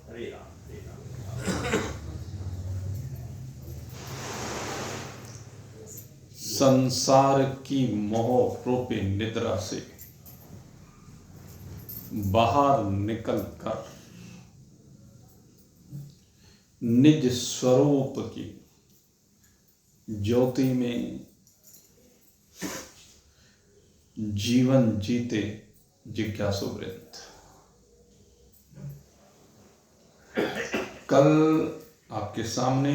हरे राम हरे राम। संसार की मोह रूपी निद्रा से बाहर निकलकर निज स्वरूप की ज्योति में जीवन जीते जिज्ञासु वृंद, कल आपके सामने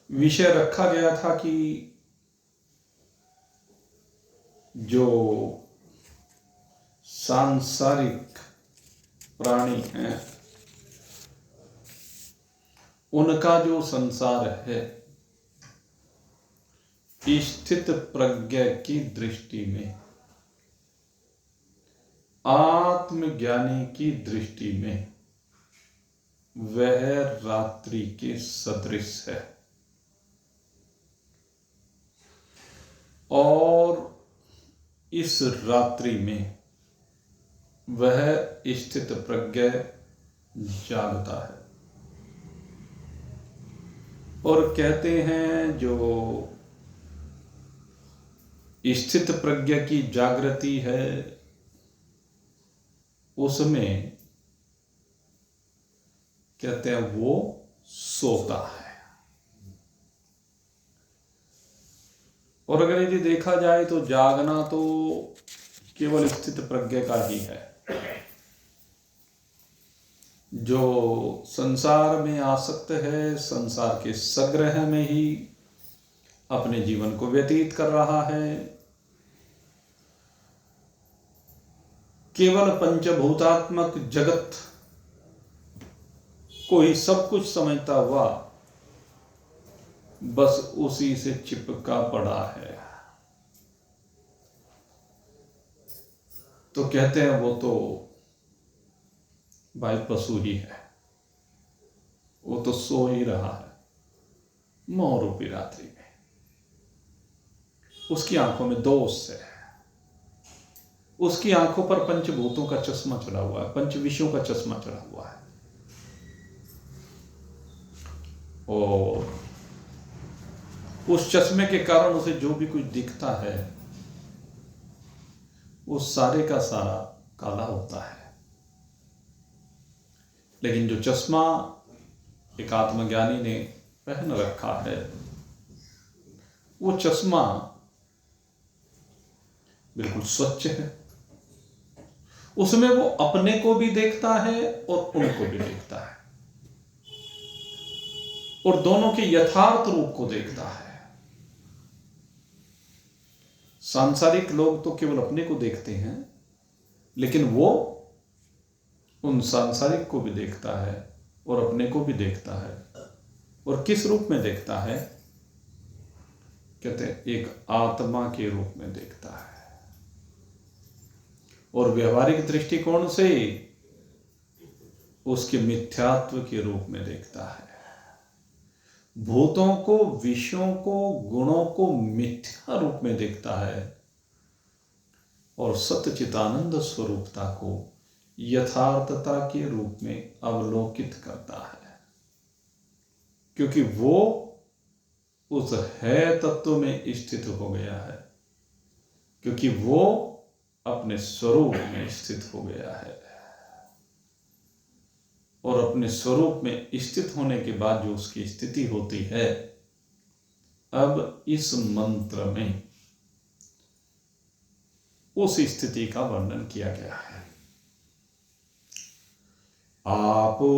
विषय रखा गया था कि जो सांसारिक प्राणी हैं उनका जो संसार है स्थित प्रज्ञा की दृष्टि में, आत्मज्ञानी की दृष्टि में वह रात्रि के सदृश है और इस रात्रि में वह स्थित प्रज्ञ जागता है। और कहते हैं जो स्थित प्रज्ञ की जागृति है उसमें कहते हैं वो सोता है। और अगर यदि देखा जाए तो जागना तो केवल स्थित प्रज्ञ का ही है। जो संसार में आसक्त है, संसार के सग्रह में ही अपने जीवन को व्यतीत कर रहा है, केवल पंचभूतात्मक जगत को ही सब कुछ समझता हुआ बस उसी से चिपका पड़ा है। तो कहते हैं वो तो भाई पशु ही है, वो तो सो ही रहा है मोह रूपी रात्रि में। उसकी आंखों में दोष है, उसकी आंखों पर पंचभूतों का चश्मा चढ़ा हुआ है, पंच विषयों का चश्मा चढ़ा हुआ है। और उस चश्मे के कारण उसे जो भी कुछ दिखता है वो सारे का सारा काला होता है। लेकिन जो चश्मा एक आत्मज्ञानी ने पहन रखा है वो चश्मा बिल्कुल स्वच्छ है। उसमें वो अपने को भी देखता है और उनको भी देखता है और दोनों के यथार्थ रूप को देखता है। सांसारिक लोग तो केवल अपने को देखते हैं, लेकिन वो उन सांसारिक को भी देखता है और अपने को भी देखता है। और किस रूप में देखता है? कहते हैं एक आत्मा के रूप में देखता है। और व्यवहारिक दृष्टिकोण से उसके मिथ्यात्व के रूप में देखता है। भूतों को, विषयों को, गुणों को मिथ्या रूप में देखता है और सच्चिदानंद स्वरूपता को यथार्थता के रूप में अवलोकित करता है, क्योंकि वो उस है तत्व में स्थित हो गया है, क्योंकि वो अपने स्वरूप में स्थित हो गया है। और अपने स्वरूप में स्थित होने के बाद जो उसकी स्थिति होती है, अब इस मंत्र में उस स्थिति का वर्णन किया गया है। आपूर्यमानमचल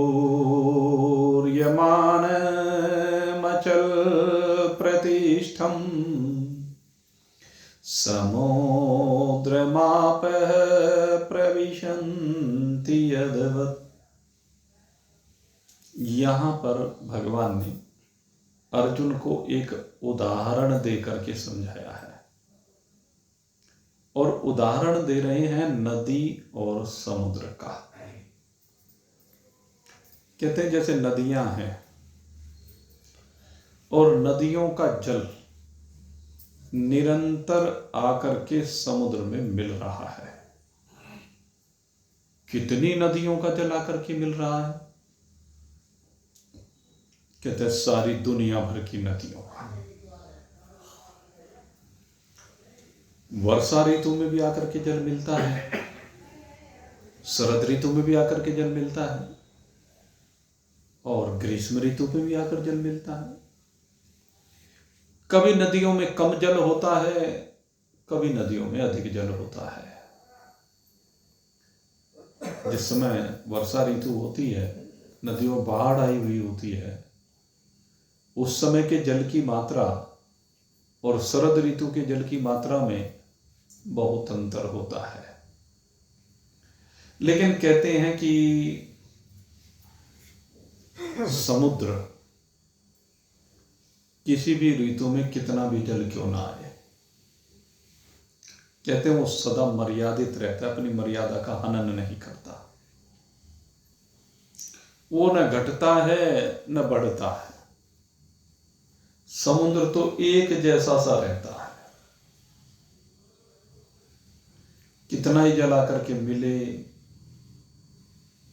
प्रतिष्ठम समुद्रमापः प्रविशन्ति यदवत्। यहां पर भगवान ने अर्जुन को एक उदाहरण देकर के समझाया है और उदाहरण दे रहे हैं नदी और समुद्र का। कहते हैं जैसे नदियां हैं और नदियों का जल निरंतर आकर के समुद्र में मिल रहा है, कितनी नदियों का जल आकर के मिल रहा है? कहते हैं सारी दुनिया भर की नदियों का। वर्षा ऋतु में भी आकर के जल मिलता है, शरद ऋतु में भी आकर के जल मिलता है, और ग्रीष्म ऋतु में भी आकर जल मिलता है। कभी नदियों में कम जल होता है, कभी नदियों में अधिक जल होता है। जिस समय वर्षा ऋतु होती है, नदियों में बाढ़ आई हुई होती है, उस समय के जल की मात्रा और शरद ऋतु के जल की मात्रा में बहुत अंतर होता है। लेकिन कहते हैं कि समुद्र किसी भी ऋतु में कितना भी जल क्यों ना आए, कहते हैं वो सदा मर्यादित रहता है, अपनी मर्यादा का हनन नहीं करता। वो न घटता है न बढ़ता है। समुद्र तो एक जैसा सा रहता है। कितना ही जल आकर के मिले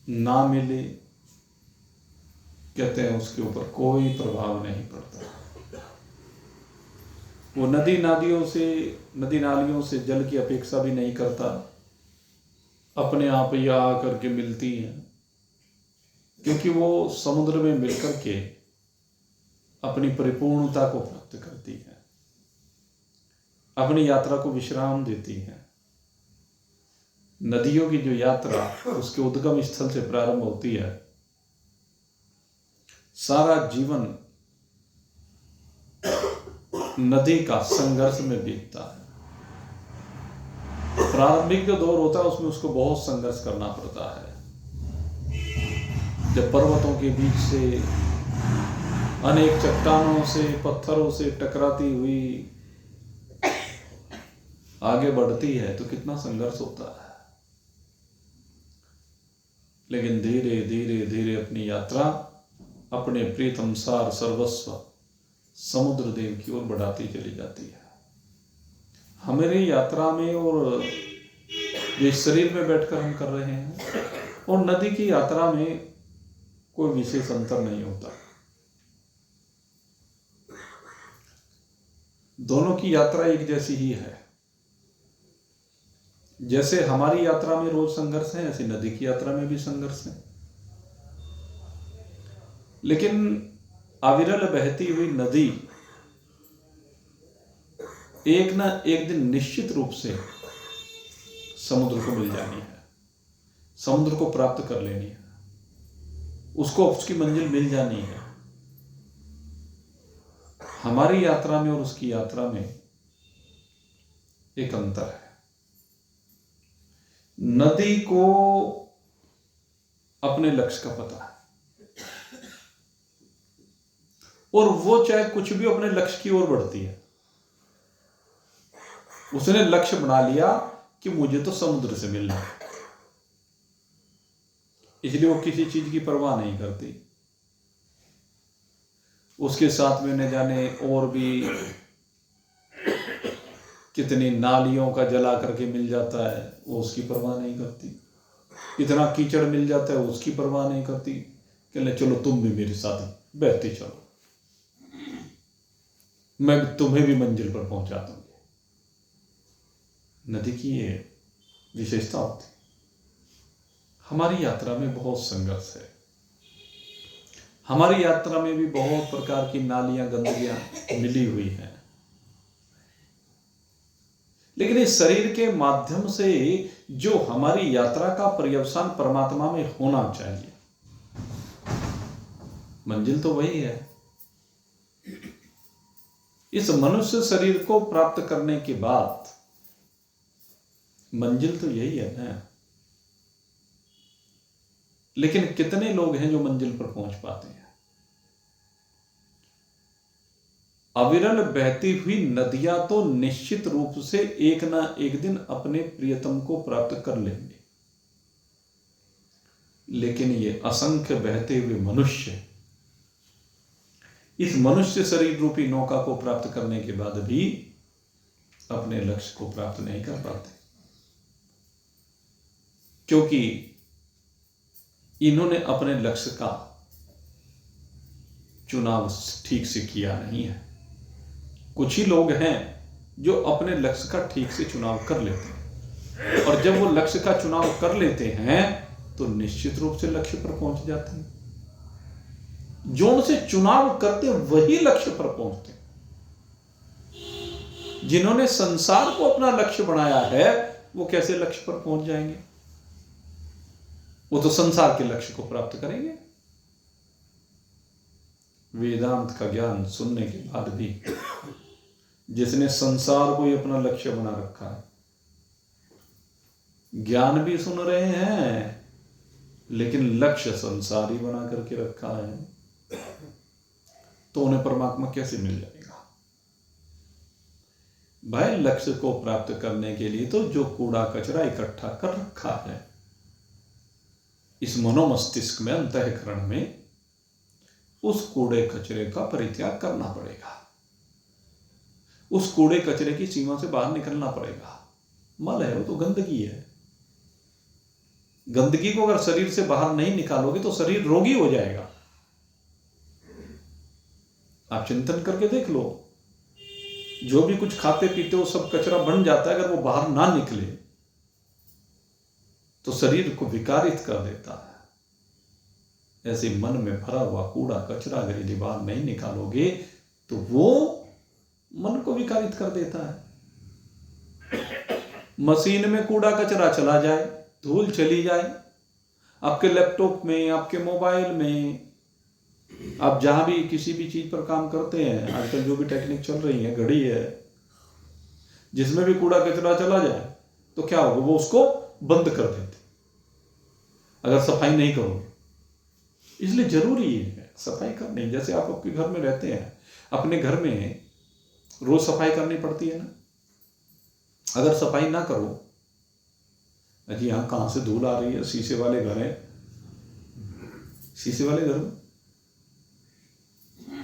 ना मिले, कहते हैं उसके ऊपर कोई प्रभाव नहीं पड़ता। वो नदी नालियों से जल की अपेक्षा भी नहीं करता, अपने आप ही आकर के मिलती हैं, क्योंकि वो समुद्र में मिलकर के अपनी परिपूर्णता को प्राप्त करती है, अपनी यात्रा को विश्राम देती है। नदियों की जो यात्रा उसके उद्गम स्थल से प्रारंभ होती है, सारा जीवन नदी का संघर्ष में बीतता है। प्रारंभिक जो दौर होता है उसमें उसको बहुत संघर्ष करना पड़ता है। जब पर्वतों के बीच से अनेक चट्टानों से पत्थरों से टकराती हुई आगे बढ़ती है तो कितना संघर्ष होता है। लेकिन धीरे धीरे धीरे अपनी यात्रा अपने प्रीतम सार सर्वस्व समुद्र देव की ओर बढ़ाती चली जाती है। हमारी यात्रा में और जिस शरीर में बैठकर हम कर रहे हैं और नदी की यात्रा में कोई विशेष अंतर नहीं होता। दोनों की यात्रा एक जैसी ही है। जैसे हमारी यात्रा में रोज संघर्ष है, ऐसी नदी की यात्रा में भी संघर्ष है। लेकिन अविरल बहती हुई नदी एक ना एक दिन निश्चित रूप से समुद्र को मिल जानी है, समुद्र को प्राप्त कर लेनी है, उसको उसकी मंजिल मिल जानी है। हमारी यात्रा में और उसकी यात्रा में एक अंतर है। नदी को अपने लक्ष्य का पता है और वो चाहे कुछ भी अपने लक्ष्य की ओर बढ़ती है। उसने लक्ष्य बना लिया कि मुझे तो समुद्र से मिलना है, इसलिए वो किसी चीज की परवाह नहीं करती। उसके साथ में न जाने और भी कितनी नालियों का जला करके मिल जाता है, वो उसकी परवाह नहीं करती। इतना कीचड़ मिल जाता है, उसकी परवाह नहीं करती। कहने चलो तुम भी मेरे साथ बहते चलो, मैं तुम्हें भी मंजिल पर पहुंचा दूंगी। नदी की ये विशेषता होती। हमारी यात्रा में बहुत संघर्ष है। हमारी यात्रा में भी बहुत प्रकार की नालियां गंदगियां मिली हुई हैं। लेकिन इस शरीर के माध्यम से जो हमारी यात्रा का पर्यवसान परमात्मा में होना चाहिए, मंजिल तो वही है। इस मनुष्य शरीर को प्राप्त करने के बाद मंजिल तो यही है ना। लेकिन कितने लोग हैं जो मंजिल पर पहुंच पाते हैं? अविरल बहती हुई नदियां तो निश्चित रूप से एक ना एक दिन अपने प्रियतम को प्राप्त कर लेंगे, लेकिन ये असंख्य बहते हुए मनुष्य इस मनुष्य शरीर रूपी नौका को प्राप्त करने के बाद भी अपने लक्ष्य को प्राप्त नहीं कर पाते, क्योंकि इन्होंने अपने लक्ष्य का चुनाव ठीक से किया नहीं है। कुछ ही लोग हैं जो अपने लक्ष्य का ठीक से चुनाव कर लेते हैं, और जब वो लक्ष्य का चुनाव कर लेते हैं तो निश्चित रूप से लक्ष्य पर पहुंच जाते हैं। जो उनसे चुनाव करते वही लक्ष्य पर पहुंचते हैं। जिन्होंने संसार को अपना लक्ष्य बनाया है वो कैसे लक्ष्य पर पहुंच जाएंगे? वो तो संसार के लक्ष्य को प्राप्त करेंगे। वेदांत का ज्ञान सुनने के बाद भी जिसने संसार को ही अपना लक्ष्य बना रखा है, ज्ञान भी सुन रहे हैं लेकिन लक्ष्य संसार ही बना करके रखा है, तो उन्हें परमात्मा कैसे मिल जाएगा? भाई, लक्ष्य को प्राप्त करने के लिए तो जो कूड़ा कचरा इकट्ठा कर रखा है इस मनोमस्तिष्क में, अंतःकरण में, उस कूड़े कचरे का परित्याग करना पड़ेगा। उस कूड़े कचरे की सीमा से बाहर निकलना पड़ेगा। मल है वो तो गंदगी है। गंदगी को अगर शरीर से बाहर नहीं निकालोगे तो शरीर रोगी हो जाएगा। आप चिंतन करके देख लो, जो भी कुछ खाते पीते हो सब कचरा बन जाता है। अगर वो बाहर ना निकले तो शरीर को विकारित कर देता है। ऐसे मन में भरा हुआ कूड़ा कचरा अगर यदि बाहर नहीं निकालोगे तो वो मन को विकारित कर देता है। मशीन में कूड़ा कचरा चला जाए, धूल चली जाए, आपके लैपटॉप में, आपके मोबाइल में, आप जहां भी किसी भी चीज पर काम करते हैं, आजकल जो भी टेक्निक चल रही है, घड़ी है, जिसमें भी कूड़ा कचरा चला जाए तो क्या होगा? वो उसको बंद कर देते अगर सफाई नहीं करोगे। इसलिए जरूरी है सफाई करनी। जैसे आप आपके घर में रहते हैं, अपने घर में रोज सफाई करनी पड़ती है ना। अगर सफाई ना करो, अजी यहां कहां से धूल आ रही है? शीशे वाले घर है, शीशे वाले घर में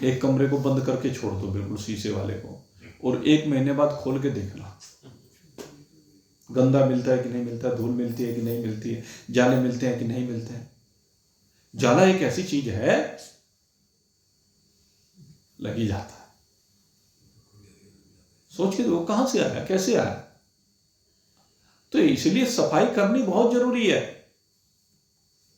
एक कमरे को बंद करके छोड़ दो बिल्कुल शीशे वाले को, और 1 महीने बाद खोल के देखना गंदा मिलता है कि नहीं मिलता है, धूल मिलती है कि नहीं मिलती है, जाले मिलते हैं कि नहीं मिलते हैं। जाला एक ऐसी चीज है, लगी जाता है। सोच के वो कहां से आया, कैसे आया? तो इसलिए सफाई करनी बहुत जरूरी है।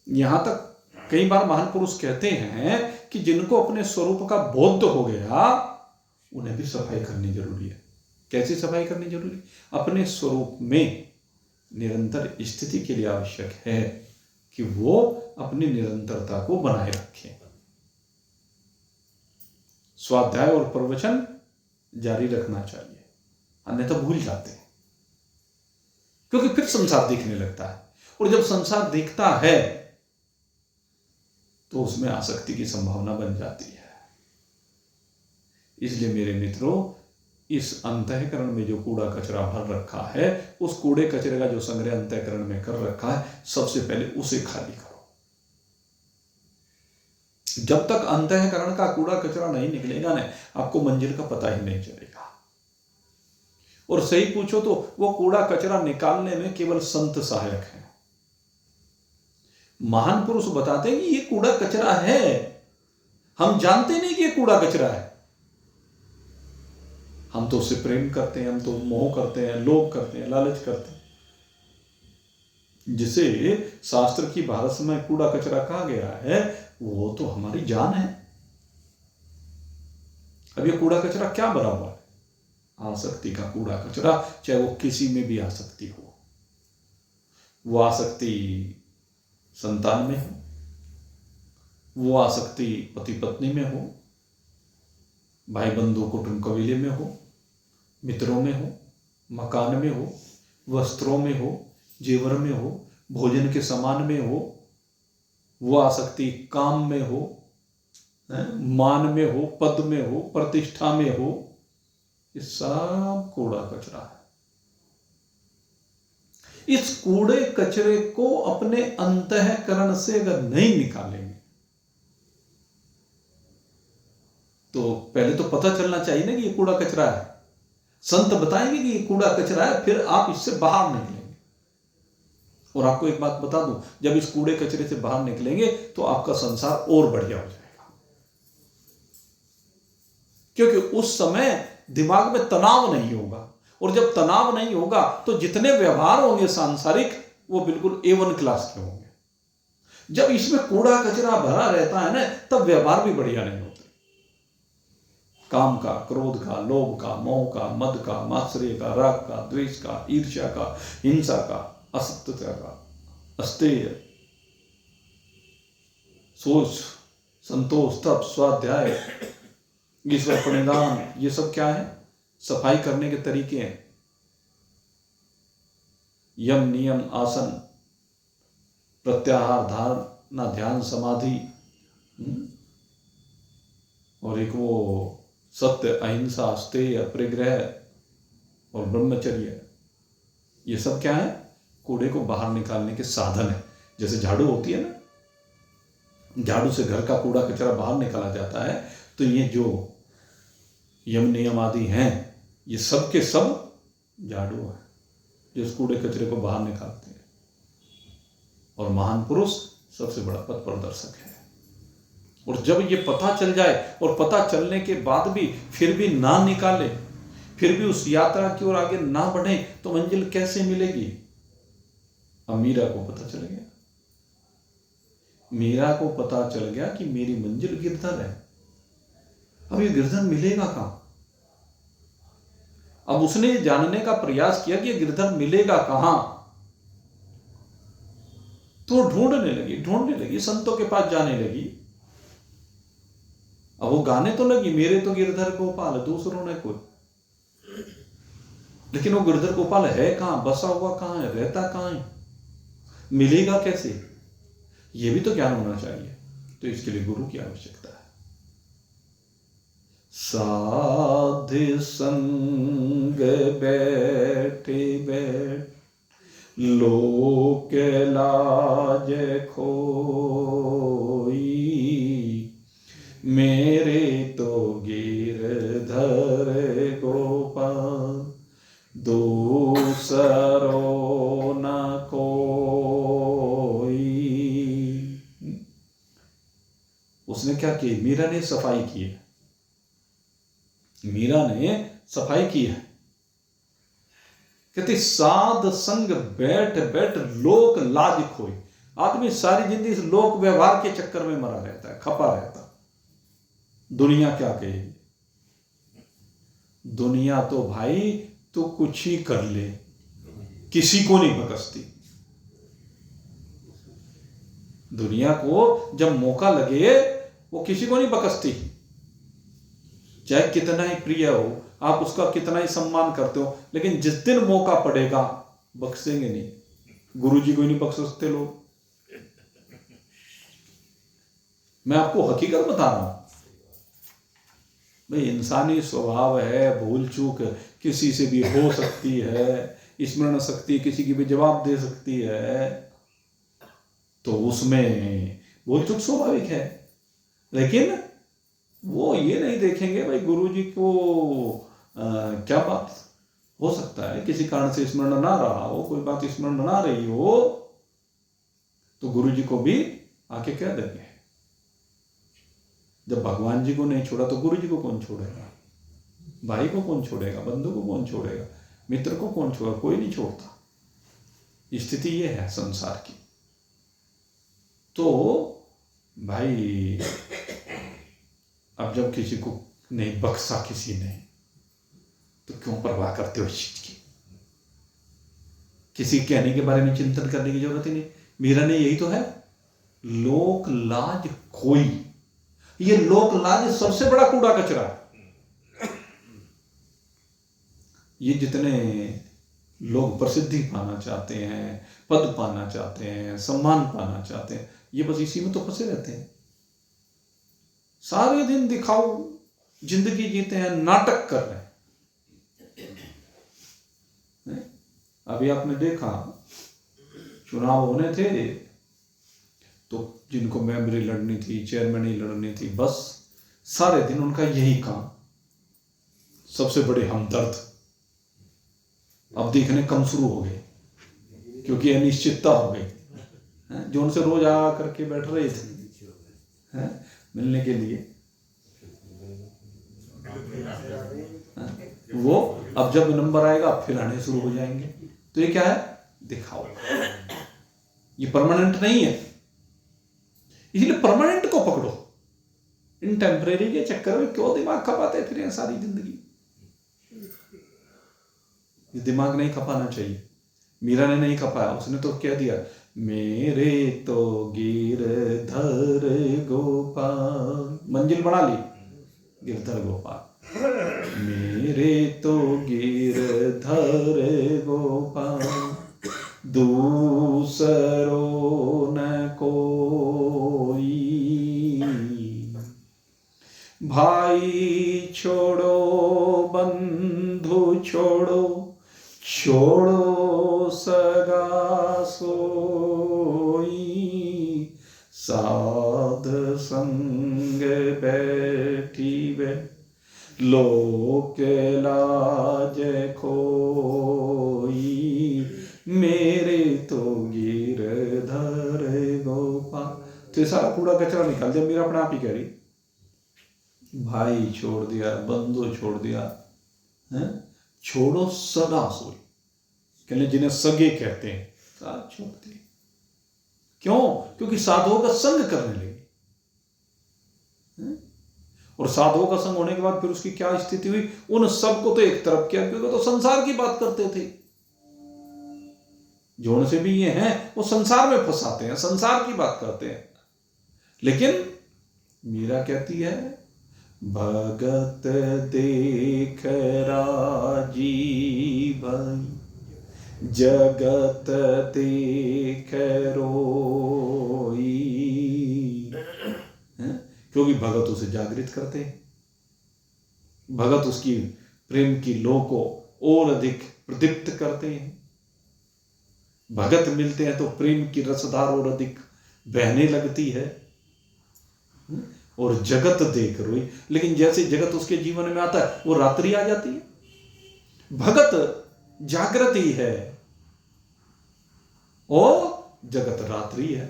यहां तक कई बार महान पुरुष कहते हैं कि जिनको अपने स्वरूप का बोध हो गया उन्हें भी सफाई करनी जरूरी है। कैसी सफाई करनी जरूरी? अपने स्वरूप में निरंतर स्थिति के लिए आवश्यक है कि वो अपनी निरंतरता को बनाए रखें। स्वाध्याय और प्रवचन जारी रखना चाहिए, अन्यथा भूल जाते हैं, क्योंकि फिर संसार दिखने लगता है, और जब संसार दिखता है तो उसमें आसक्ति की संभावना बन जाती है। इसलिए मेरे मित्रों, इस अंतःकरण में जो कूड़ा कचरा भर रखा है, उस कूड़े कचरे का जो संग्रह अंतःकरण में कर रखा है, सबसे पहले उसे खाली करो। जब तक अंतःकरण का कूड़ा कचरा नहीं निकलेगा ना, आपको मंजिल का पता ही नहीं चलेगा। और सही पूछो तो वो कूड़ा कचरा निकालने में केवल संत सहायक है। महान पुरुष बताते हैं कि ये कूड़ा कचरा है, हम जानते नहीं कि ये कूड़ा कचरा है। हम तो उससे प्रेम करते हैं, हम तो मोह करते हैं, लोभ करते हैं, लालच करते हैं, जिसे शास्त्र की भाषा में कूड़ा कचरा कहा गया है, वो तो हमारी जान है। अब ये कूड़ा कचरा क्या भरा हुआ है? आसक्ति का कूड़ा कचरा, चाहे वो किसी में भी आसक्ति हो। वो आसक्ति संतान में हो, वो आसक्ति पति पत्नी में हो, भाई बंधु कुटुंब कबीले में हो, मित्रों में हो, मकान में हो, वस्त्रों में हो, जेवर में हो, भोजन के सामान में हो, वो आसक्ति काम में हो, मान में हो, पद में हो, प्रतिष्ठा में हो, ये सब कूड़ा कचरा है। इस कूड़े कचरे को अपने अंतःकरण से अगर नहीं निकालेंगे तो पहले तो पता चलना चाहिए ना कि ये कूड़ा कचरा है। संत बताएंगे कि ये कूड़ा कचरा है, फिर आप इससे बाहर निकलेंगे। और आपको एक बात बता दूं, जब इस कूड़े कचरे से बाहर निकलेंगे तो आपका संसार और बढ़िया हो जाएगा, क्योंकि उस समय दिमाग में तनाव नहीं होगा, और जब तनाव नहीं होगा तो जितने व्यवहार होंगे सांसारिक, वो बिल्कुल A1 क्लास के होंगे। जब इसमें कूड़ा कचरा भरा रहता है ना, तब व्यवहार भी बढ़िया नहीं होते। काम का, क्रोध का, लोभ का, मोह का, मद का, मात्सर्य का, राग का, द्वेष का, ईर्ष्या का, हिंसा का, असत्यता का, अस्तेय, सोच, संतोष, तप, स्वाध्याय, ईश्वर प्रणिधान, ये सब क्या है? सफाई करने के तरीके हैं। यम, नियम, आसन, प्रत्याहार, धारणा, ध्यान, समाधि, और एक वो सत्य, अहिंसा, अस्तेय, परिग्रह और ब्रह्मचर्य, ये सब क्या है? कूड़े को बाहर निकालने के साधन है। जैसे झाड़ू होती है ना, झाड़ू से घर का कूड़ा कचरा बाहर निकाला जाता है, तो ये जो यम नियम आदि हैं, ये सब के सब झाड़ू है जो इस कूड़े कचरे को बाहर निकालते हैं। और महान पुरुष सबसे बड़ा पथ प्रदर्शक है। और जब ये पता चल जाए, और पता चलने के बाद भी फिर भी ना निकाले, फिर भी उस यात्रा की ओर आगे ना बढ़े, तो मंजिल कैसे मिलेगी? अब मीरा को पता चल गया, मीरा को पता चल गया कि मेरी मंजिल गिरधर है। अब ये गिरधर मिलेगा कहां? अब उसने जानने का प्रयास किया कि ये गिरधर मिलेगा कहां, तो ढूंढने लगी, संतों के पास जाने लगी। अब वो गाने तो लगी, मेरे तो गिरधर गोपाल दूसरों ने कोई, लेकिन वो गिरधर गोपाल है कहां, बसा हुआ कहां है, रहता कहां है, मिलेगा कैसे? ये भी तो ज्ञान होना चाहिए। तो इसके लिए गुरु की आवश्यकता है। साध संग बैठे बैठ लोक लाज खोई, मेरे तो गिरधर गोपाल दूसरो न कोई। उसने क्या किया? मीरा ने सफाई की है, मीरा ने सफाई की है। कहते साध संग बैठ बैठ लोक लाज खोई। आदमी सारी जिंदगी इस लोक व्यवहार के चक्कर में मरा रहता है, खपा रहता। दुनिया क्या कहेगी? दुनिया तो भाई तो कुछ ही कर ले, किसी को नहीं बकसती। दुनिया को जब मौका लगे वो किसी को नहीं बकसती, चाहे कितना ही प्रिय हो, आप उसका कितना ही सम्मान करते हो, लेकिन जिस दिन मौका पड़ेगा बख्शेंगे नहीं। गुरुजी को ही नहीं बख्श सकते लोग। मैं आपको हकीकत बता रहा हूं भाई, इंसानी स्वभाव है, भूल चूक किसी से भी हो सकती है, स्मरण शक्ति किसी की भी जवाब दे सकती है, तो उसमें भूल चूक स्वाभाविक है। लेकिन वो ये नहीं देखेंगे भाई गुरुजी को क्या बात हो सकता है, किसी कारण से स्मरण ना रहा हो, कोई बात स्मरण ना रही हो, तो गुरुजी को भी आके कह देंगे। जब भगवान जी को नहीं छोड़ा तो गुरु जी को कौन छोड़ेगा? भाई को कौन छोड़ेगा? बंधु को कौन छोड़ेगा? मित्र को कौन छोड़ेगा? कोई नहीं छोड़ता। स्थिति ये है संसार की। तो भाई अब जब किसी को नहीं बख्शा किसी ने, तो क्यों परवाह करते हो इस चीज की? किसी कहने के बारे में चिंतन करने की जरूरत ही नहीं। मीरा ने यही तो है, लोक लाज खोई। ये लोक लाज सबसे बड़ा कूड़ा कचरा है। ये जितने लोग प्रसिद्धि पाना चाहते हैं, पद पाना चाहते हैं, सम्मान पाना चाहते हैं, ये बस इसी में तो फंसे रहते हैं। सारे दिन दिखाओ जिंदगी जीते हैं, नाटक कर रहे हैं। अभी आपने देखा चुनाव होने थे, तो जिनको मेंबरी लड़नी थी, चेयरमैनी लड़नी थी, बस सारे दिन उनका यही काम, सबसे बड़े हमदर्द। अब देखने कम शुरू हो गए क्योंकि अनिश्चितता हो गई। जो उनसे रोज आ करके बैठ रहे थे मिलने के लिए, वो अब जब नंबर आएगा फिर आने शुरू हो जाएंगे। तो ये क्या है? दिखाओ। ये परमानेंट नहीं है, इसलिए परमानेंट को पकड़ो। इन टेम्परेरी के चक्कर में क्यों दिमाग खपाते फिर हैं सारी जिंदगी? ये दिमाग नहीं खपाना चाहिए। मीरा ने नहीं खपाया, उसने तो क्या दिया, मेरे तो गिरधर गोपाल, मंजिल बना ली गिरधर गोपाल। मेरे तो गिरधर गोपाल, दूसरो न कोई। भाई छोड़ो, बंधु छोड़ो, छोड़ो सगा सोई। साध संग बैठी वे, लोक लाज खोई। मेरे तो गिरधर गोपाल। तो सारा कूड़ा कचरा निकाल दिया। मेरा अपने आप ही कह रही, भाई छोड़ दिया, बंधु छोड़ दिया, छोड़ो सगा सोई। कहले जिन्हें सगे कहते हैं, साथ छोड़ दिए। क्यों? क्योंकि साधुओं का संग करने लगे। और साधुओं का संग होने के बाद फिर उसकी क्या स्थिति हुई? उन सबको तो एक तरफ किया, क्योंकि तो संसार की बात करते थे। जो उनसे भी ये हैं, वो संसार में फंसाते हैं, संसार की बात करते हैं। लेकिन मीरा कहती है, भगत देख राजी भाई, जगत देख रोई। क्योंकि भगत उसे जागृत करते हैं, भगत उसकी प्रेम की लौ को और अधिक प्रदीप्त करते हैं। भगत मिलते हैं तो प्रेम की रसधार और अधिक बहने लगती है, और जगत देख रोई। लेकिन जैसे जगत उसके जीवन में आता है, वो रात्रि आ जाती है। भगत जागृति है और जगत रात्रि है।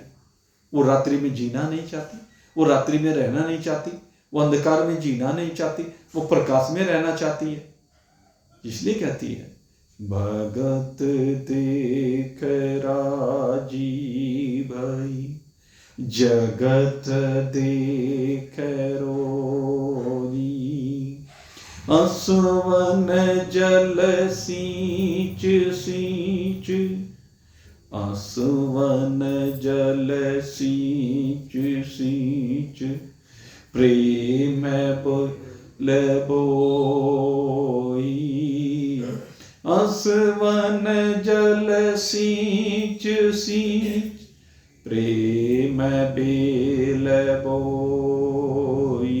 वो रात्रि में जीना नहीं चाहती, वो रात्रि में रहना नहीं चाहती, वो अंधकार में जीना नहीं चाहती, वो प्रकाश में रहना चाहती है। इसलिए कहती है, भगत देख राजी भाई, जगत देख रोई। असवन जल सींच सींच, असवन जल सींच सींच, प्रेम बोल बोई। असवन जल सींच सींच, प्रेम बेल बोई।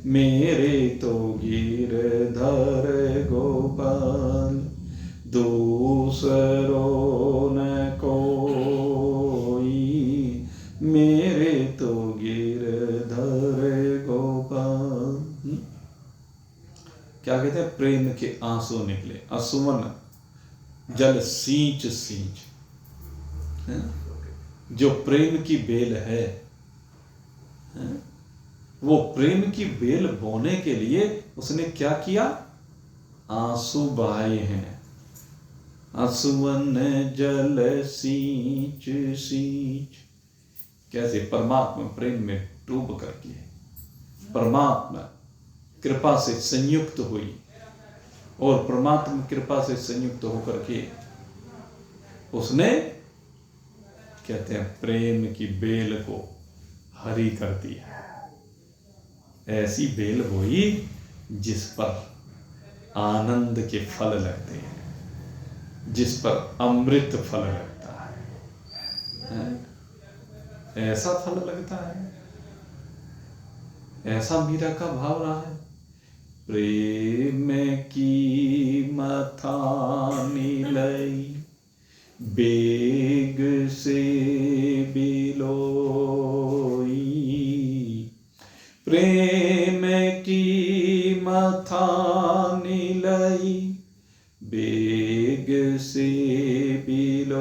मेरे तो गिरधर गोपाल, दूसरो न कोई। मेरे तो गिरधर गोपाल। क्या कहते हैं? प्रेम के आंसू निकले, असुवन जल सींच सींच। जो प्रेम की बेल है, वो प्रेम की बेल बोने के लिए उसने क्या किया? आंसू बहाए हैं। आंसुवन जल सींच सींच। कैसे? परमात्मा प्रेम में डूब करके, परमात्मा कृपा से संयुक्त हुई, और परमात्मा कृपा से संयुक्त होकर के उसने, कहते हैं, प्रेम की बेल को हरी कर दिया। ऐसी बेल बोई जिस पर आनंद के फल लगते हैं, जिस पर अमृत फल लगता है। ऐसा फल लगता है, ऐसा मीरा का भाव रहा है। प्रेम की मथानी लई, बेग से बिलोई। प्रेम की मथानी लई, बेग से बिलोई।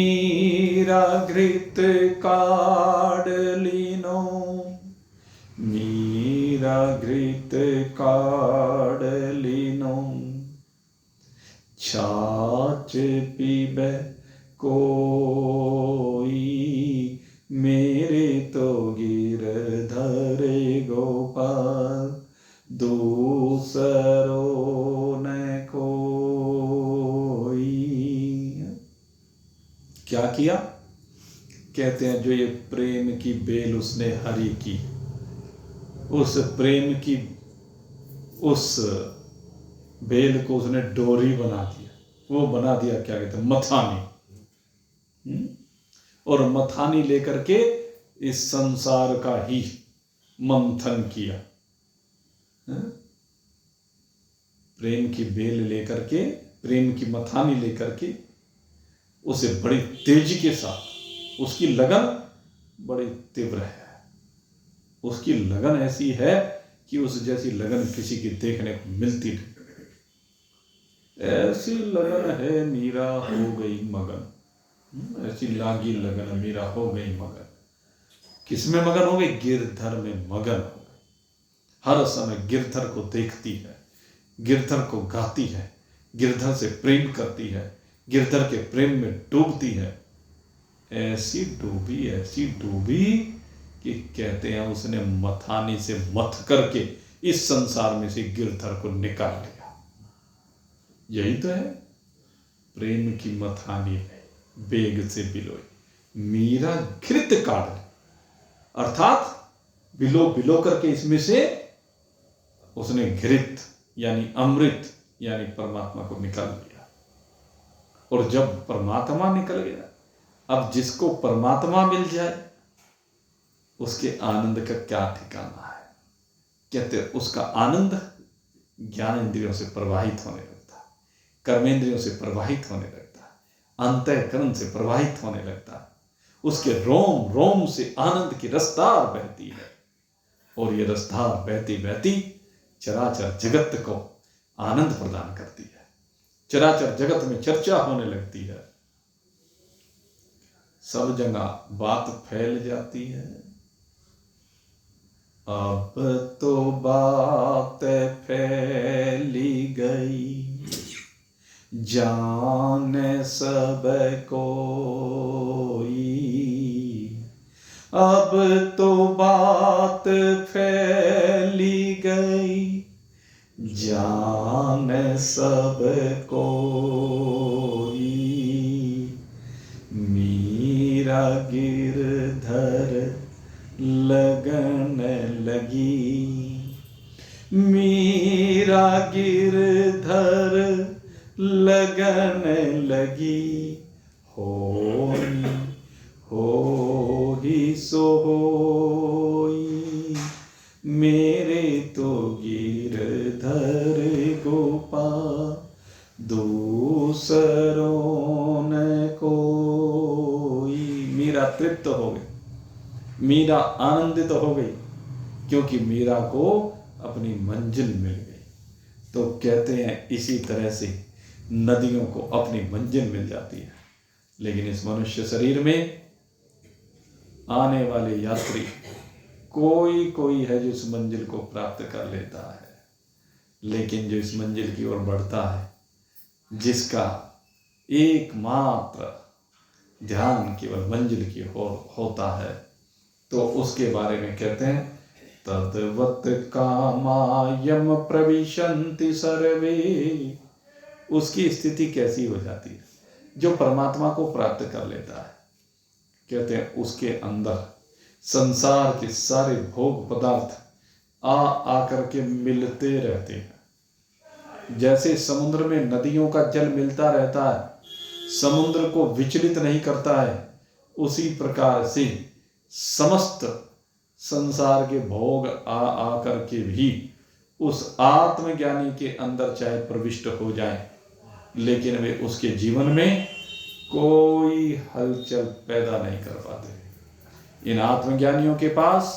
मीरा घृत काढ़लिनो, मीरा घृत काढ़लिनो, छाछ पीबे कोई, मेरे तो गिरधर गोपाल, दूसरो न कोई। क्या किया? कहते हैं जो ये प्रेम की बेल उसने हरी की, उस प्रेम की उस बेल को उसने डोरी बना दिया। वो बना दिया क्या कहते हैं, मथानी। और मथानी लेकर के इस संसार का ही मंथन किया। प्रेम की बेल लेकर के, प्रेम की मथानी लेकर के उसे बड़ी तेजी के साथ, उसकी लगन बड़ी तीव्र है, उसकी लगन ऐसी है कि उस जैसी लगन किसी की देखने को मिलती नहीं। ऐसी लगन है मीरा हो गई मगन, ऐसी लागी लगन मीरा हो गई मगन। किसमें मगन हो गई? गिरधर में मगन हो गई। हर समय गिरधर को देखती है, गिरधर को गाती है, गिरधर से प्रेम करती है, गिरधर के प्रेम में डूबती है। ऐसी डूबी कि कहते हैं उसने मथानी से मथ करके इस संसार में से गिरधर को निकाल लिया। यही तो है प्रेम की मथानी में बेग से बिलोई, मीरा घृत काढ़, अर्थात बिलो बिलो करके इसमें से उसने घृत यानी अमृत यानी परमात्मा को निकाल लिया। और जब परमात्मा निकल गया, अब जिसको परमात्मा मिल जाए उसके आनंद का क्या ठिकाना है। कहते उसका आनंद ज्ञान इंद्रियों से प्रवाहित होने लगता है, कर्मेंद्रियों से प्रवाहित होने लगता है, अंतःकरण से प्रवाहित होने लगता है। उसके रोम रोम से आनंद की रसधार बहती है, और ये रसधार बहती बहती चराचर जगत को आनंद प्रदान करती है। चराचर जगत में चर्चा होने लगती है, सब जगह बात फैल जाती है। अब तो बात फैली गई, जाने सब कोई। अब तो बात फैली गई, जाने सब कोई। मीरा गिरधर लगन लगी, मीरा गिरधर लगन लगी। हो ही सो होई, मेरे तो गिरधर गोपाल, दूसरों न कोई। मीरा तृप्त हो गई, मीरा आनंदित हो गई, क्योंकि मीरा को अपनी मंजिल मिल गई। तो कहते हैं इसी तरह से नदियों को अपनी मंजिल मिल जाती है। लेकिन इस मनुष्य शरीर में आने वाले यात्री कोई कोई है जो इस मंजिल को प्राप्त कर लेता है, लेकिन जो इस मंजिल की ओर बढ़ता है, जिसका एकमात्र ध्यान केवल मंजिल की ओर होता है, तो उसके बारे में कहते हैं तद्वत् कामायम प्रविशन्ति सर्वे। उसकी स्थिति कैसी हो जाती है? जो परमात्मा को प्राप्त कर लेता है, कहते हैं उसके अंदर संसार के सारे भोग पदार्थ आकर के मिलते रहते हैं। जैसे समुद्र में नदियों का जल मिलता रहता है, समुद्र को विचलित नहीं करता है, उसी प्रकार से समस्त संसार के भोग आकर के भी उस आत्मज्ञानी के अंदर चाहे प्रविष्ट हो जाए, लेकिन वे उसके जीवन में कोई हलचल पैदा नहीं कर पाते। इन आत्मज्ञानियों के पास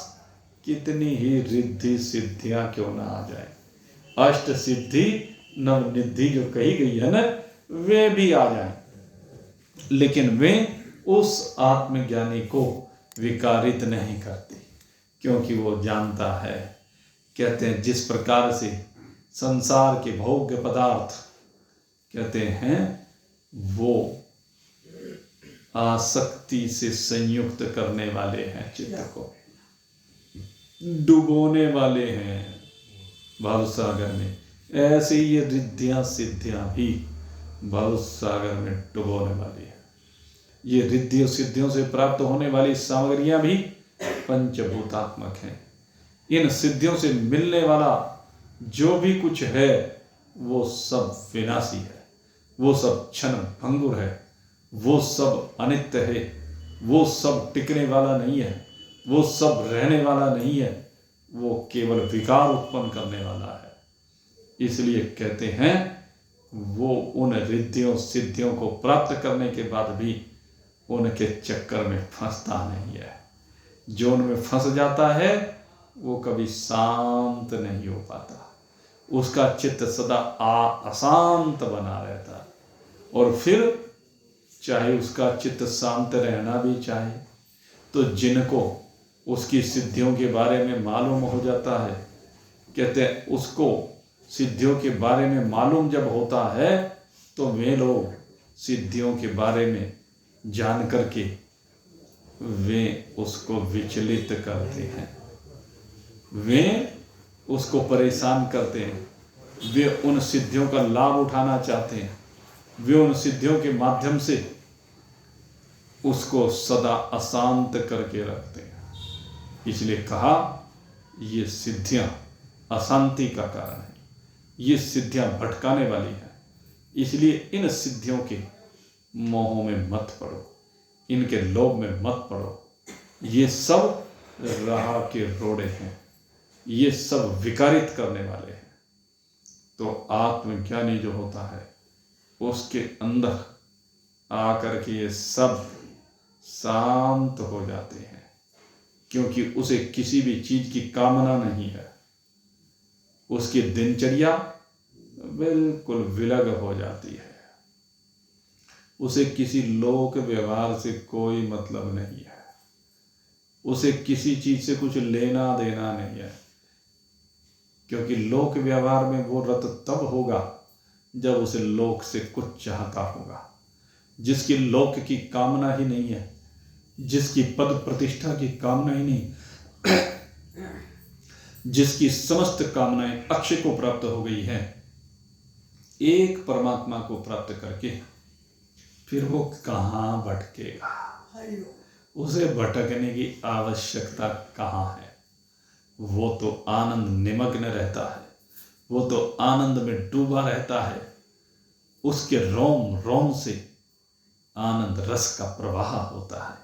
कितनी ही रिद्धि सिद्धियां क्यों ना आ जाए, अष्ट सिद्धि नवनिधि जो कही गई है ना, वे भी आ जाए, लेकिन वे उस आत्मज्ञानी को विकारित नहीं करती, क्योंकि वो जानता है, कहते हैं जिस प्रकार से संसार के भोग्य पदार्थ कहते हैं वो आसक्ति से संयुक्त करने वाले हैं, चित्त को डुबोने वाले हैं भवसागर में, ऐसे ही ये रिद्धियां सिद्धियां भी भवसागर में डुबोने वाली है। ये रिद्धियों सिद्धियों से प्राप्त होने वाली सामग्रियां भी पंचभूतात्मक हैं। इन सिद्धियों से मिलने वाला जो भी कुछ है वो सब विनाशी है, वो सब क्षण भंगुर है, वो सब अनित्य है, वो सब टिकने वाला नहीं है, वो सब रहने वाला नहीं है, वो केवल विकार उत्पन्न करने वाला है। इसलिए कहते हैं वो उन रिद्धियों सिद्धियों को प्राप्त करने के बाद भी उनके चक्कर में फंसता नहीं है। जो उनमें फंस जाता है वो कभी शांत नहीं हो पाता, उसका चित्त सदा अशांत बना रहता है। और फिर चाहे उसका चित्त शांत रहना भी चाहे तो जिनको उसकी सिद्धियों के बारे में मालूम हो जाता है, कहते हैं उसको सिद्धियों के बारे में मालूम जब होता है तो वे लोग सिद्धियों के बारे में जान करके वे उसको विचलित करते हैं, वे उसको परेशान करते हैं, वे उन सिद्धियों का लाभ उठाना चाहते हैं, वे उन सिद्धियों के माध्यम से उसको सदा अशांत करके रखते हैं। इसलिए कहा ये सिद्धियां अशांति का कारण है, ये सिद्धियां भटकाने वाली हैं। इसलिए इन सिद्धियों के मोह में मत पड़ो, इनके लोभ में मत पड़ो। ये सब राह के रोड़े हैं, ये सब विकारित करने वाले हैं। तो आत्मज्ञानी जो होता है उसके अंदर आकर के ये सब शांत हो जाते हैं, क्योंकि उसे किसी भी चीज की कामना नहीं है। उसकी दिनचर्या बिल्कुल विलग हो जाती है, उसे किसी लोक व्यवहार से कोई मतलब नहीं है, उसे किसी चीज से कुछ लेना देना नहीं है। क्योंकि लोक व्यवहार में वो रत तब होगा जब उसे लोक से कुछ चाहता होगा। जिसकी लोक की कामना ही नहीं है, जिसकी पद प्रतिष्ठा की कामना ही नहीं, जिसकी समस्त कामनाएं अक्षय को प्राप्त हो गई है, एक परमात्मा को प्राप्त करके फिर वो कहाँ भटकेगा? उसे भटकने की आवश्यकता कहाँ है? वो तो आनंद निमग्न रहता है, वो तो आनंद में डूबा रहता है। उसके रोम रोम से आनंद रस का प्रवाह होता है,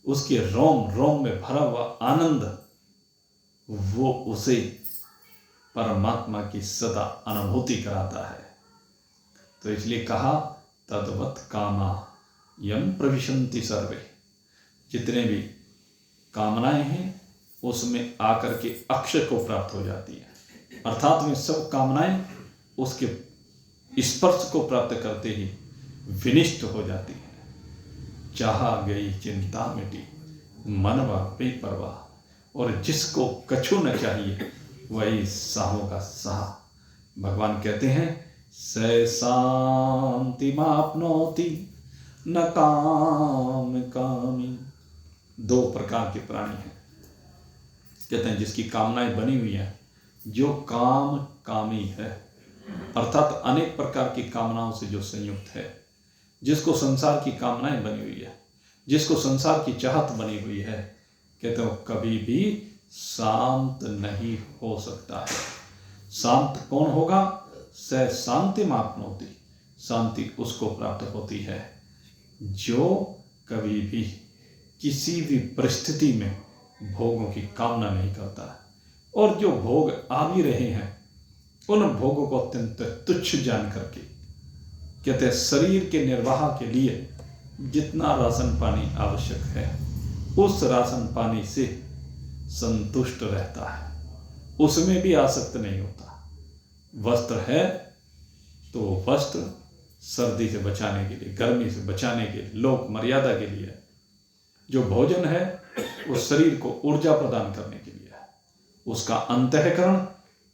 उसके रोम रोम में भरा हुआ आनंद वो उसे परमात्मा की सदा अनुभूति कराता है। तो इसलिए कहा तद्वत् कामा यम प्रविशन्ति सर्वे। जितने भी कामनाएं हैं उसमें आकर के अक्षय को प्राप्त हो जाती है, अर्थात में सब कामनाएं उसके स्पर्श को प्राप्त करते ही विनिष्ट हो जाती है। चाहा गई चिंता मिटी, मनवा बेपरवाह। और जिसको कछु न चाहिए वही साहों का सहा। भगवान कहते हैं स शांति मापनोति न काम कामी। दो प्रकार के प्राणी हैं, कहते हैं जिसकी कामनाएं बनी हुई हैं, जो काम कामी है, अर्थात अनेक प्रकार की कामनाओं से जो संयुक्त है, जिसको संसार की कामनाएं बनी हुई है, जिसको संसार की चाहत बनी हुई है, कहते हो कभी भी शांत नहीं हो सकता है। शांत कौन होगा? स शांति मापनोति। शांति उसको प्राप्त होती है जो कभी भी किसी भी परिस्थिति में भोगों की कामना नहीं करता है, और जो भोग आ भी रहे हैं उन भोगों को अत्यंत तुच्छ जान करके, कहते हैं शरीर के निर्वाह के लिए जितना राशन पानी आवश्यक है उस राशन पानी से संतुष्ट रहता है, उसमें भी आसक्त नहीं होता। वस्त्र है तो वस्त्र सर्दी से बचाने के लिए, गर्मी से बचाने के लिए, लोक मर्यादा के लिए। जो भोजन है वो शरीर को ऊर्जा प्रदान करने के लिए है। उसका अंतःकरण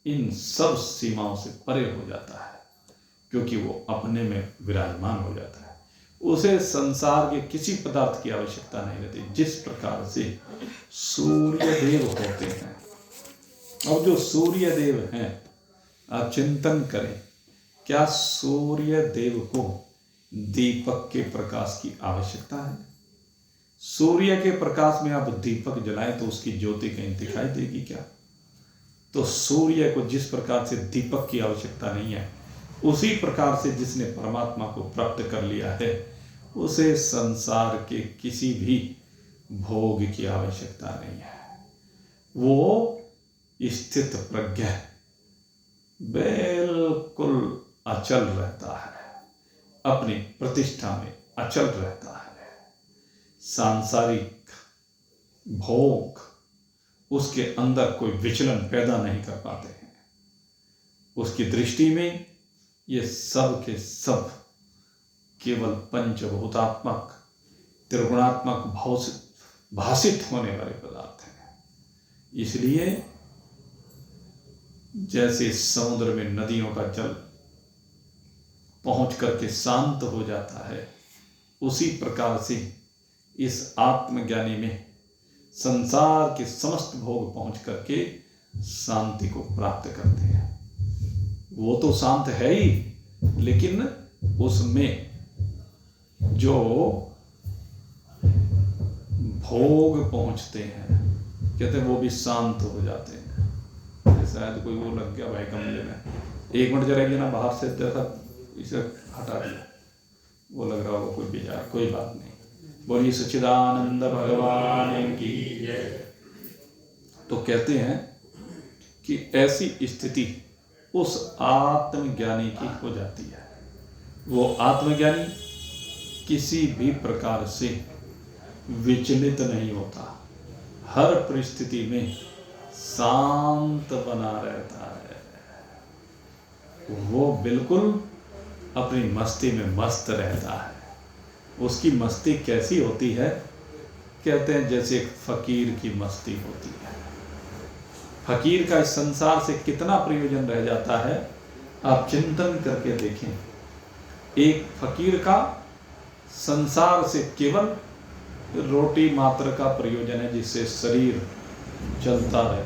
इन सब सीमाओं से परे हो जाता है, क्योंकि वो अपने में विराजमान हो जाता है। उसे संसार के किसी पदार्थ की आवश्यकता नहीं रहती। जिस प्रकार से सूर्य देव होते हैं, और जो सूर्य देव हैं, आप चिंतन करें, क्या सूर्य देव को दीपक के प्रकाश की आवश्यकता है? सूर्य के प्रकाश में आप दीपक जलाएं तो उसकी ज्योति कहीं दिखाई देगी क्या? तो सूर्य को जिस प्रकार से दीपक की आवश्यकता नहीं है, उसी प्रकार से जिसने परमात्मा को प्राप्त कर लिया है, उसे संसार के किसी भी भोग की आवश्यकता नहीं है। वो स्थित प्रज्ञ बिल्कुल अचल रहता है, अपनी प्रतिष्ठा में अचल रहता है। सांसारिक भोग उसके अंदर कोई विचलन पैदा नहीं कर पाते हैं। उसकी दृष्टि में ये सब के सब केवल पंचभूतात्मक, त्रिगुणात्मक भाषित होने वाले पदार्थ हैं। इसलिए जैसे समुद्र में नदियों का जल पहुंच करके शांत हो जाता है, उसी प्रकार से इस आत्मज्ञानी में संसार के समस्त भोग पहुंच करके शांति को प्राप्त करते हैं। वो तो शांत है ही, लेकिन उसमें जो भोग पहुंचते हैं, कहते हैं वो भी शांत हो जाते हैं। शायद कोई वो लग गया भाई कमरे में, 1 मिनट जरा ना बाहर से देखा, इसे हटा दिया, वो लग रहा होगा कोई बेजार, कोई बात नहीं। बोलिए सच्चिदानंद भगवान की जय। तो कहते हैं कि ऐसी स्थिति उस आत्मज्ञानी की हो जाती है। वो आत्मज्ञानी किसी भी प्रकार से विचलित नहीं होता, हर परिस्थिति में शांत बना रहता है। वो बिल्कुल अपनी मस्ती में मस्त रहता है। उसकी मस्ती कैसी होती है? कहते हैं जैसे एक फकीर की मस्ती होती है। फकीर का इस संसार से कितना प्रयोजन रह जाता है, आप चिंतन करके देखें। एक फकीर का संसार से केवल रोटी मात्र का प्रयोजन है, जिससे शरीर चलता रहे,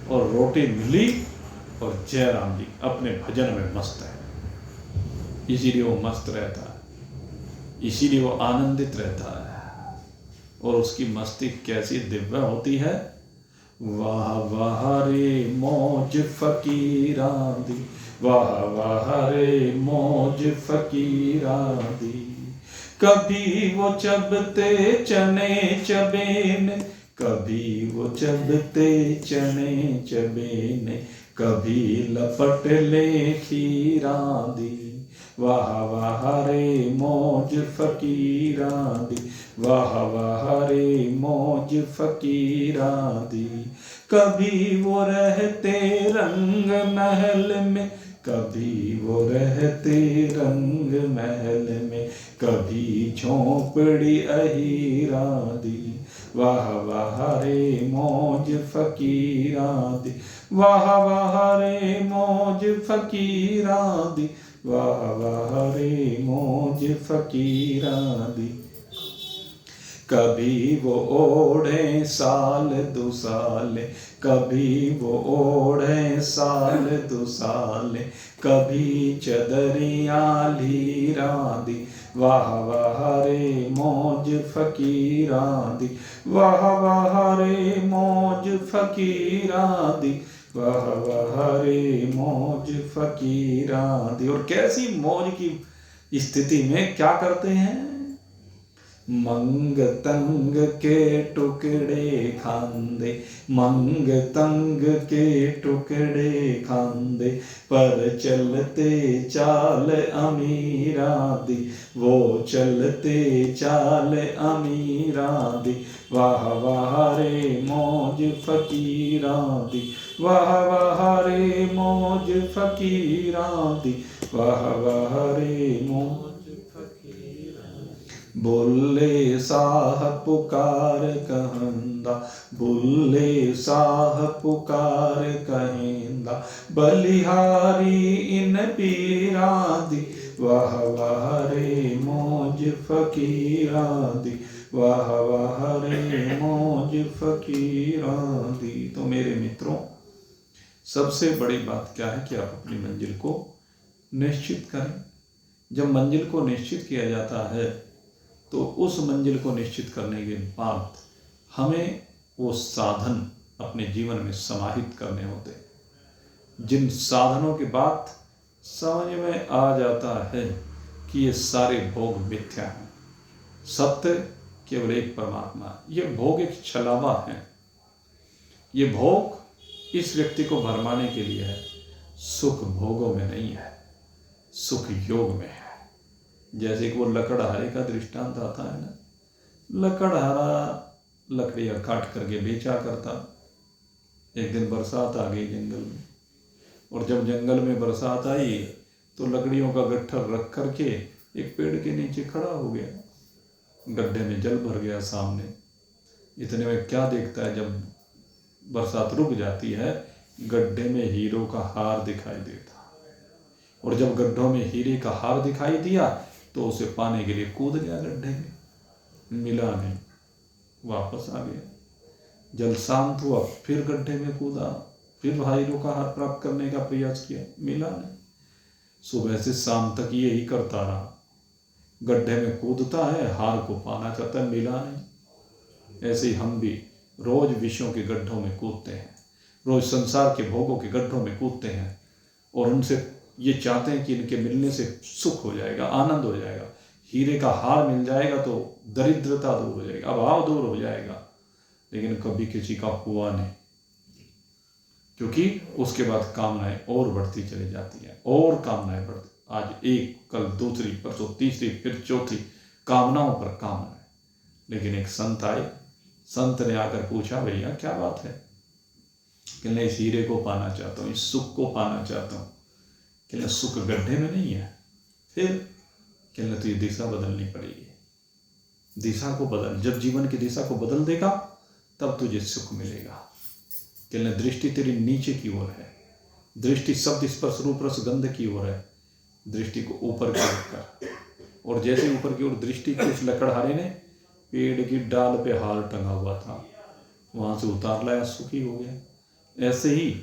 और रोटी मिली और जय राम जी अपने भजन में मस्त है। इसीलिए वो मस्त रहता है, इसीलिए वो आनंदित रहता है। और उसकी मस्ती कैसी दिव्य होती है। वाह वाह रे मौज फकीरा दी, वाह वाह रे मौज फकीरा दी। कभी वो चबते चने चबेन, कभी वो चबते चने चबेन, कभी लपट ले खीरा दी। वाह वाह रे मौज फकीरा दी, वाह वाह रे मौज फकीरा दी। कभी वो रहते रंग महल में, कभी वो रहते रंग महल में, कभी झोंपड़ी अहीरा दी। वाह वाह रे मौज फकीरा दी, वाह वाह रे मौज फकीरा दी, वाह वाह रे मौज फकीरा दी। कभी वो ओढ़े साल दो साल, कभी वो ओढ़े साल दो साल, कभी चदरिया लीरा दी। वाह वाह रे मौज फकीरा दी, वाह वाह रे मौज फकीरा दी, वाह वाह रे मौज फकीरा दी। और कैसी मौज की स्थिति में क्या करते हैं? मंग तंग के टुकड़े खांदे, मंग तंग के टुकड़े खांदे, पर चलते चाल अमीरा दी। वो चलते चाल अमीरा दी। वाह वाह रे मौज फकीरा दी, वाह वाह रे मौज फकीरा दी, वह रे मौज फकीरां बुल्ले साह पुकार कहंदा, बुल्ले साह पुकार कहेंदा, बलिहारी इन पीरां दी, वाह रे मौज फकीरां दी, वाह रे मौज फकीरां दी। तो मेरे मित्रों, सबसे बड़ी बात क्या है कि आप अपनी मंजिल को निश्चित करें। जब मंजिल को निश्चित किया जाता है तो उस मंजिल को निश्चित करने के बाद हमें वो साधन अपने जीवन में समाहित करने होते हैं, जिन साधनों के बाद समझ में आ जाता है कि ये सारे भोग मिथ्या हैं, सत्य केवल एक परमात्मा। ये भोग एक छलावा है, ये भोग इस व्यक्ति को भरमाने के लिए है। सुख भोगों में नहीं है, सुख योग में है। जैसे कि वो लकड़हारे का दृष्टांत आता है ना, लकड़हारा लकड़ियाँ काट करके बेचा करता। एक दिन बरसात आ गई जंगल में, और जब जंगल में बरसात आई तो लकड़ियों का गट्ठर रख करके एक पेड़ के नीचे खड़ा हो गया। गड्ढे में जल भर गया सामने। इतने में क्या देखता है, जब बरसात रुक जाती है, गड्ढे में हीरों का हार दिखाई देता। और जब गड्ढों में हीरे का हार दिखाई दिया तो उसे पाने के लिए कूद गया गड्ढे में, मिला नहीं, वापस आ गया। जल शांत हुआ, फिर गड्ढे में कूदा, फिर हीरों का हार प्राप्त करने का प्रयास किया, मिला नहीं। सुबह से शाम तक यही करता रहा, गड्ढे में कूदता है, हार को पाना चाहता है, मिला नहीं। ऐसे ही हम भी रोज विषयों के गड्ढों में कूदते हैं, रोज संसार के भोगों के गड्ढों में कूदते हैं, और उनसे ये चाहते हैं कि इनके मिलने से सुख हो जाएगा, आनंद हो जाएगा, हीरे का हार मिल जाएगा तो दरिद्रता दूर हो जाएगी, अभाव दूर हो जाएगा। लेकिन कभी किसी का हुआ नहीं, क्योंकि उसके बाद कामनाएं और बढ़ती चली जाती हैं, और कामनाएं बढ़ती, आज एक, कल दूसरी, परसों तीसरी, फिर चौथी, कामनाओं पर कामनाएं। लेकिन एक संत आए, संत ने आकर पूछा, भैया क्या बात है? कि मैं इस हीरे को पाना चाहता हूँ, इस सुख को पाना चाहता हूँ। कि सुख गड्ढे में नहीं है। फिर कहने तो ये दिशा बदलनी पड़ेगी, दिशा को बदल। जब जीवन की दिशा को बदल देगा तब तुझे सुख मिलेगा। कहने दृष्टि तेरी नीचे की ओर है, दृष्टि शब्द स्पर्श रूप रस गंध की ओर है, दृष्टि को ऊपर की ओर कर। और जैसे ऊपर की ओर दृष्टि की, उस लकड़हारे ने पेड़ की डाल पे हार टंगा हुआ था, वहां से उतार लाया, सुखी हो गया। ऐसे ही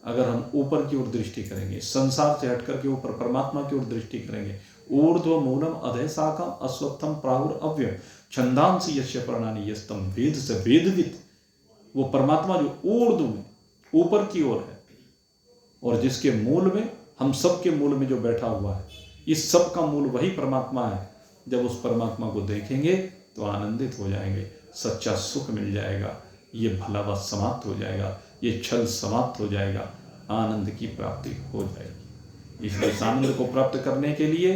अगर हम ऊपर की ओर दृष्टि करेंगे, संसार से हट करके ऊपर परमात्मा की ओर दृष्टि करेंगे, ऊर्ध्व मूलम अधः शाखम अश्वत्थम प्राहुर अव्ययम छंदांसि यस्य पर्णानि यस्तम वेद से वेदवित। वो परमात्मा जो ऊर्ध्व में ऊपर की ओर है, और जिसके मूल में, हम सब के मूल में जो बैठा हुआ है, इस सब का मूल वही परमात्मा है। जब उस परमात्मा को देखेंगे तो आनंदित हो जाएंगे, सच्चा सुख मिल जाएगा, ये भलावा समाप्त हो जाएगा, ये छल समाप्त हो जाएगा, आनंद की प्राप्ति हो जाएगी। इसलिए आनंद को प्राप्त करने के लिए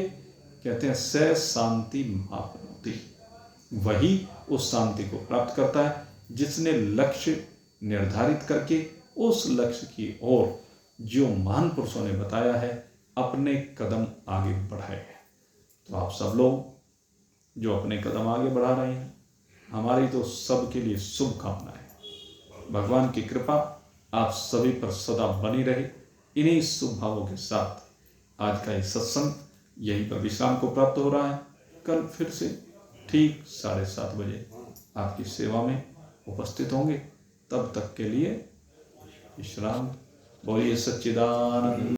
कहते हैं स शांति मापनोति, वही उस शांति को प्राप्त करता है जिसने लक्ष्य निर्धारित करके उस लक्ष्य की ओर, जो महान पुरुषों ने बताया है, अपने कदम आगे बढ़ाए हैं। तो आप सब लोग जो अपने कदम आगे बढ़ा रहे हैं, हमारी तो सबके लिए शुभकामनाएं। भगवान की कृपा आप सभी पर सदा बनी रहे। इन्हीं शुभ भावों के साथ आज का ये सत्संग यहीं पर विश्राम को प्राप्त हो रहा है। कल फिर से ठीक 7:30 बजे आपकी सेवा में उपस्थित होंगे। तब तक के लिए विश्राम। बोलिए सच्चिदानंद।